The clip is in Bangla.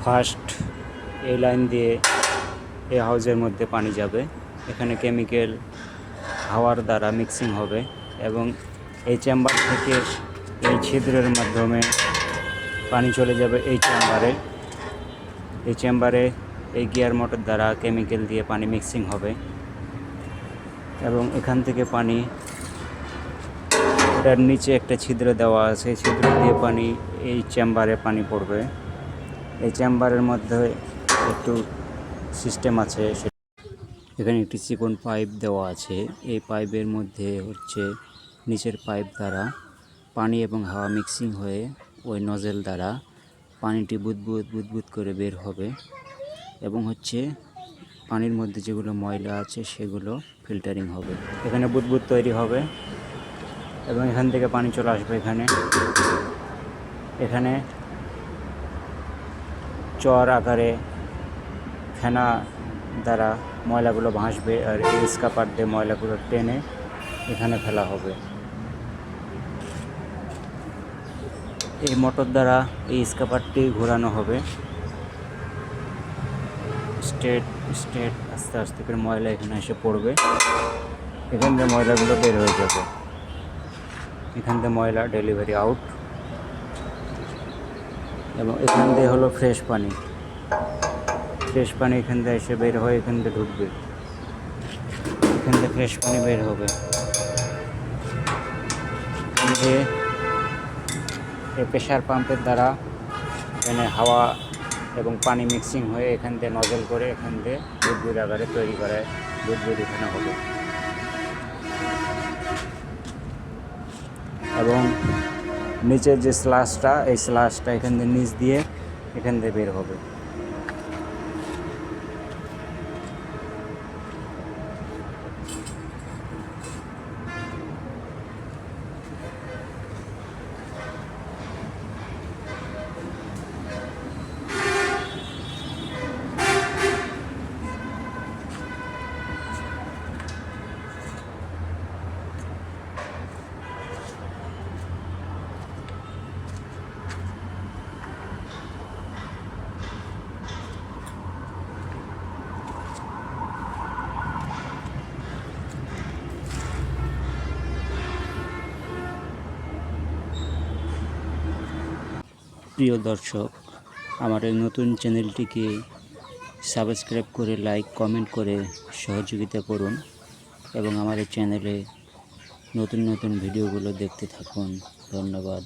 ফার্স্ট এই লাইন দিয়ে এই হাউজের মধ্যে পানি যাবে। এখানে কেমিক্যাল হাওয়ার দ্বারা মিক্সিং হবে এবং এই চেম্বার থেকে এই ছিদ্রের মাধ্যমে পানি চলে যাবে এই চেম্বারে। এই চেম্বারে এই গিয়ার মোটর দ্বারা কেমিক্যাল দিয়ে পানি মিক্সিং হবে এবং এখান থেকে পানি, এটার নিচে একটা ছিদ্র দেওয়া আছে, ছিদ্র দিয়ে পানি এই চেম্বারে পানি পড়বে। এই চেম্বারের মধ্যে একটু সিস্টেম আছে, এখানে একটি চিকন পাইপ দেওয়া আছে। এই পাইপের মধ্যে হচ্ছে নিচের পাইপ দ্বারা পানি এবং হাওয়া মিক্সিং হয়ে ওই নজেল দ্বারা পানিটি বুদবুদ করে বের হবে এবং হচ্ছে পানির মধ্যে যেগুলো ময়লা আছে সেগুলো ফিল্টারিং হবে। এখানে বুদবুদ তৈরি হবে এবং এখান থেকে পানি চলে আসবে এখানে চর আকারে ফেনা দ্বারা ময়লাগুলো ভাসবে আর এই স্কাপার দিয়ে ময়লাগুলো টেনে এখানে ফেলা হবে। এই মোটর দ্বারা এই স্কাপারটি ঘোরানো হবে স্ট্রেট আস্তে আস্তে করে ময়লা এখানে এসে পড়বে। এখান থেকে ময়লাগুলো বের হয়ে যাবে। এখান থেকে ময়লা ডেলিভারি আউট এবং এখান দিয়ে হলো ফ্রেশ পানি এখান থেকে এসে বের হয়ে এখান থেকে ঢুকবে। এখান থেকে ফ্রেশ পানি বের হবে। এই প্রেশার পাম্পের দ্বারা এখানে হাওয়া এবং পানি মিক্সিং হয়ে এখান থেকে নজল করে এখান থেকে বুদবুদ আকারে তৈরি করে বুদবুদ এখানে হবে এবং নিচের যে স্লাশটা, এই স্লাশটা এখান থেকে নিচ দিয়ে এখান থেকে বের হবে। প্রিয় দর্শক, আমার এই নতুন চ্যানেলটিকে সাবস্ক্রাইব করে লাইক কমেন্ট করে সহযোগিতা করুন এবং আমার এই চ্যানেলে নতুন ভিডিওগুলো দেখতে থাকুন। ধন্যবাদ।